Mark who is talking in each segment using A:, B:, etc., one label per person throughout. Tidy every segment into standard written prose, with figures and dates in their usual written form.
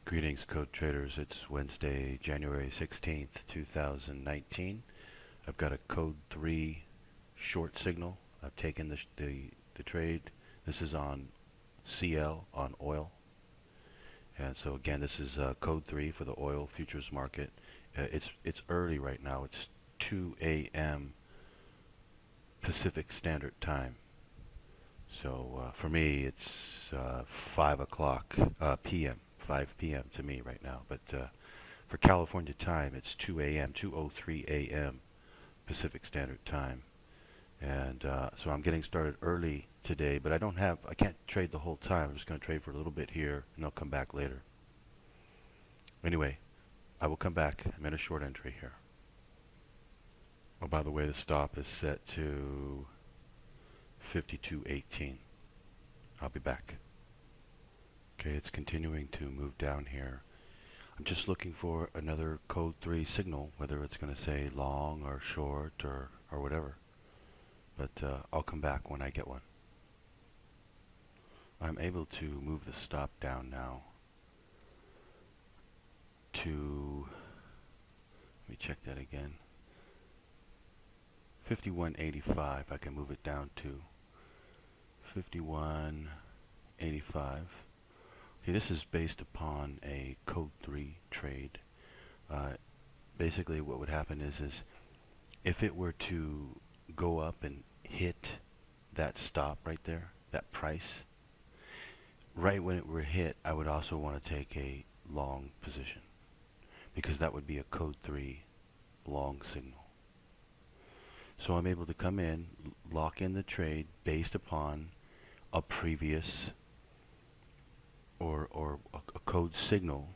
A: Greetings, code traders. It's Wednesday, January 16th, 2019. I've got a code 3 short signal. I've taken the trade. This is on CL, on oil. And so again, this is code 3 for the oil futures market. It's early right now. It's 2 a.m. Pacific Standard Time. So for me, it's 5 o'clock p.m. 5 p.m. to me right now. But for California time, it's 2 a.m. 2:03 a.m. Pacific Standard Time. And so I'm getting started early today, but I can't trade the whole time. I'm just going to trade for a little bit here, and I'll come back later. Anyway, I will come back. I'm in a short entry here. Oh, by the way, the stop is set to 52.18. I'll be back. Okay, it's continuing to move down here. I'm just looking for another code 3 signal, whether it's going to say long or short or whatever. But I'll come back when I get one. I'm able to move the stop down now to, let me check that again, 51.85. I can move it down to 51.85. Okay, this is based upon a code 3 trade. Basically what would happen is if it were to go up and hit that stop right there, that price, right when it were hit, I would also want to take a long position, because that would be a code 3 long signal. So I'm able to come in, lock in the trade based upon a previous or a code signal,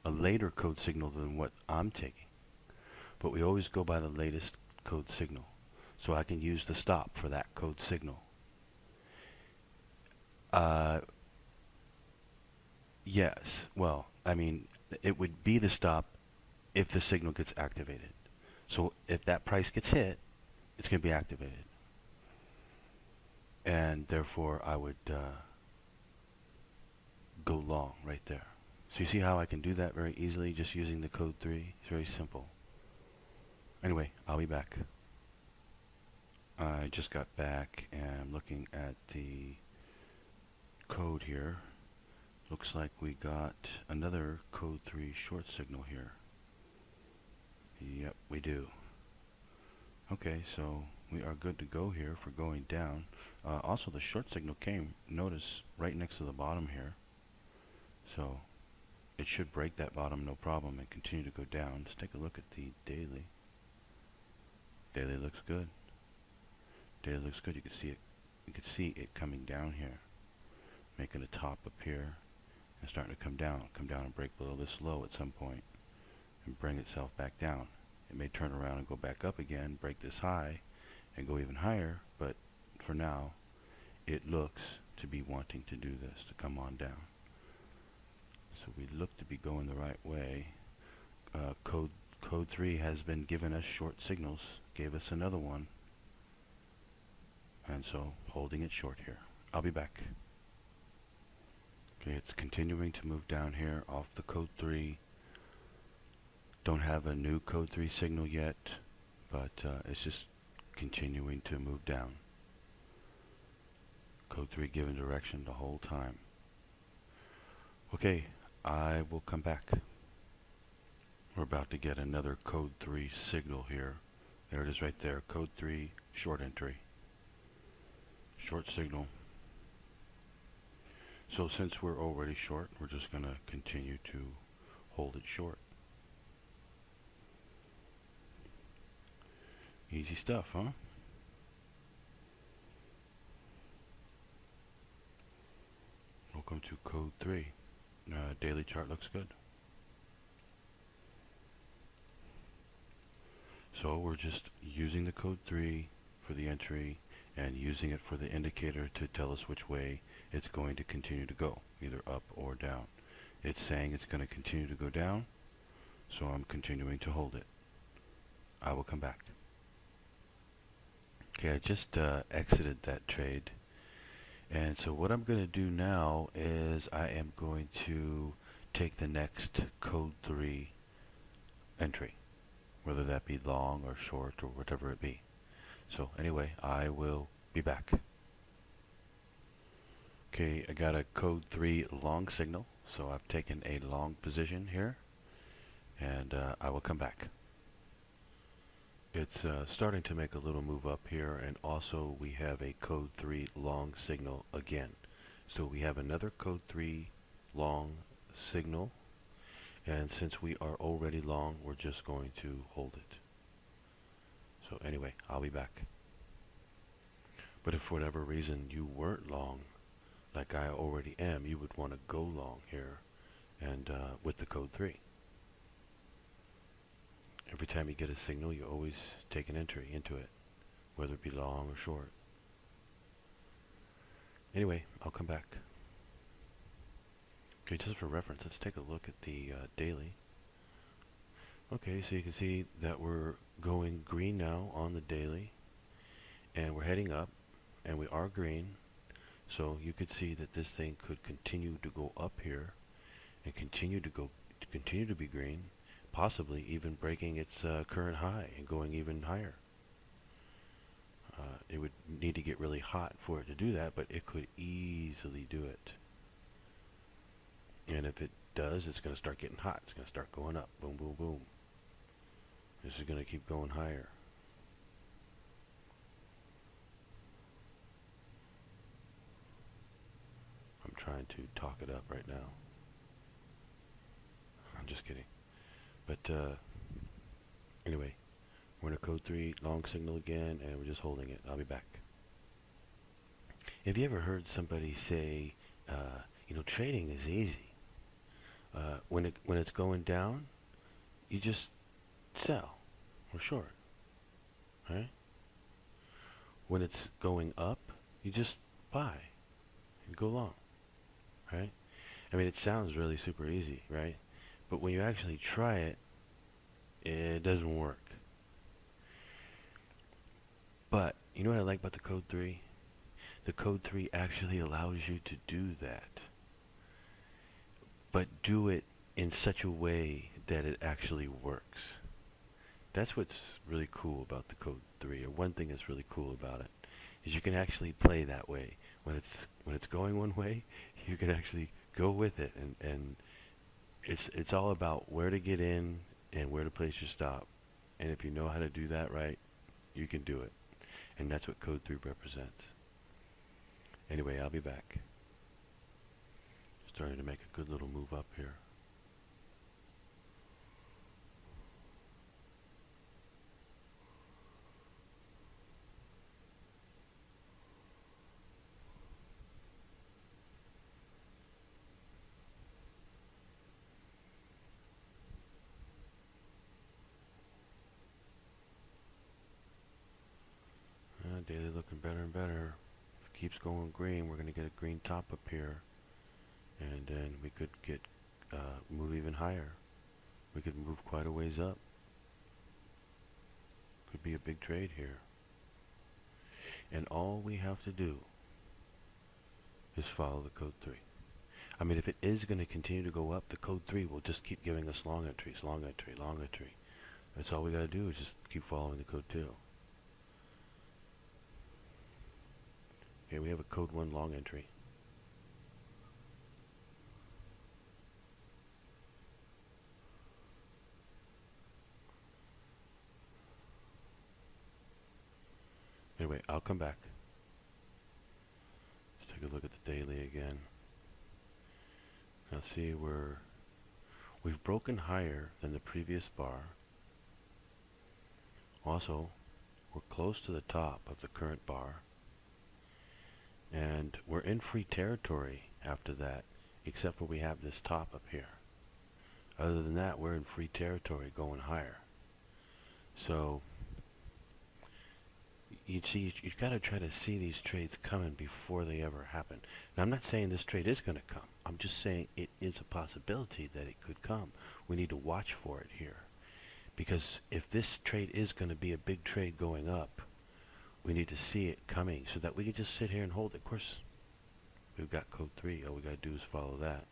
A: a later code signal than what I'm taking. But we always go by the latest code signal. So I can use the stop for that code signal. Yes, well, I mean, it would be the stop if the signal gets activated. So if that price gets hit, it's going to be activated. And therefore, I would go long right there. So you see how I can do that very easily just using the code 3? It's very simple. Anyway, I'll be back. I just got back and I'm looking at the code here. Looks like we got another code 3 short signal here. Yep, we do. Okay, so we are good to go here for going down. Also, the short signal came, notice, right next to the bottom here. So it should break that bottom no problem and continue to go down. Let's take a look at the daily. Daily looks good. Daily looks good. You can see it. You can see it coming down here, making a top appear and starting to come down and break below this low at some point and bring itself back down. It may turn around and go back up again, break this high and go even higher, but for now it looks to be wanting to do this, to come on down. So we look to be going the right way. Code 3 has been giving us short signals, gave us another one, and so holding it short here. I'll be back. Okay, it's continuing to move down here off the code 3. Don't have a new code 3 signal yet, but it's just continuing to move down. Code 3 giving direction the whole time. Okay, I will come back. We're about to get another code 3 signal here. There it is right there, code 3 short entry. Short signal. So since we're already short, we're just going to continue to hold it short. Easy stuff, huh? Welcome to code 3. Daily chart looks good. So we're just using the code 3 for the entry and using it for the indicator to tell us which way it's going to continue to go, either up or down. It's saying it's going to continue to go down, so I'm continuing to hold it. I will come back. Okay, I just exited that trade, and so what I'm going to do now is I am going to take the next code 3 entry, whether that be long or short or whatever it be. So anyway, I will be back. Okay, I got a code 3 long signal, so I've taken a long position here, and I will come back. It's starting to make a little move up here, and also we have a code 3 long signal again. So we have another code 3 long signal, and since we are already long, we're just going to hold it. So anyway, I'll be back. But if for whatever reason you weren't long, like I already am, you would want to go long here, and with the code 3. Every time you get a signal, you always take an entry into it, whether it be long or short. Anyway, I'll come back. Okay, just for reference, let's take a look at the daily. Okay, so you can see that we're going green now on the daily, and we're heading up, and we are green. So you could see that this thing could continue to go up here, and continue to be green, possibly even breaking its current high and going even higher. It would need to get really hot for it to do that, but it could easily do it. And if it does, it's going to start getting hot. It's going to start going up. Boom, boom, boom. This is going to keep going higher. I'm trying to talk it up right now. I'm just kidding. But anyway, we're in a code 3 long signal again, and we're just holding it. I'll be back. Have you ever heard somebody say, trading is easy? When it's going down, you just sell or short, right? When it's going up, you just buy and go long, right? I mean, it sounds really super easy, right? But when you actually try it, it doesn't work. But you know what I like about the code 3? The code 3 actually allows you to do that, but do it in such a way that it actually works. That's what's really cool about the code 3, or one thing that's really cool about it, is you can actually play that way. When it's going one way, you can actually go with it, and it's all about where to get in and where to place your stop. And if you know how to do that right, you can do it. And that's what code 3 represents. Anyway, I'll be back. Starting to make a good little move up here. Daily looking better and better. If it keeps going green, we're going to get a green top up here, and then we could get move even higher. We could move quite a ways up. Could be a big trade here. And all we have to do is follow the code 3. I mean, if it is going to continue to go up, the code 3 will just keep giving us long entries, long entry, long entry. That's all we got to do is just keep following the code 2. Okay, we have a code 1 long entry. Anyway, I'll come back. Let's take a look at the daily again. Now see, we've broken higher than the previous bar. Also, we're close to the top of the current bar. And we're in free territory after that, except for we have this top up here. Other than that, we're in free territory going higher. So you've got to try to see these trades coming before they ever happen. Now, I'm not saying this trade is going to come. I'm just saying it is a possibility that it could come. We need to watch for it here. Because if this trade is going to be a big trade going up, we need to see it coming so that we can just sit here and hold it. Of course, we've got code 3. All we got to do is follow that.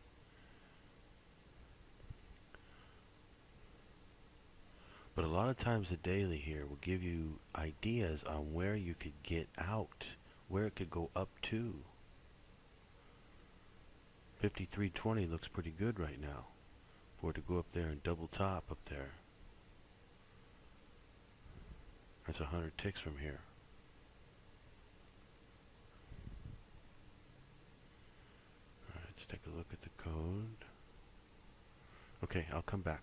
A: But a lot of times the daily here will give you ideas on where you could get out, where it could go up to. 5320 looks pretty good right now for it to go up there and double top up there. That's 100 ticks from here. Alright, let's take a look at the code. Okay, I'll come back.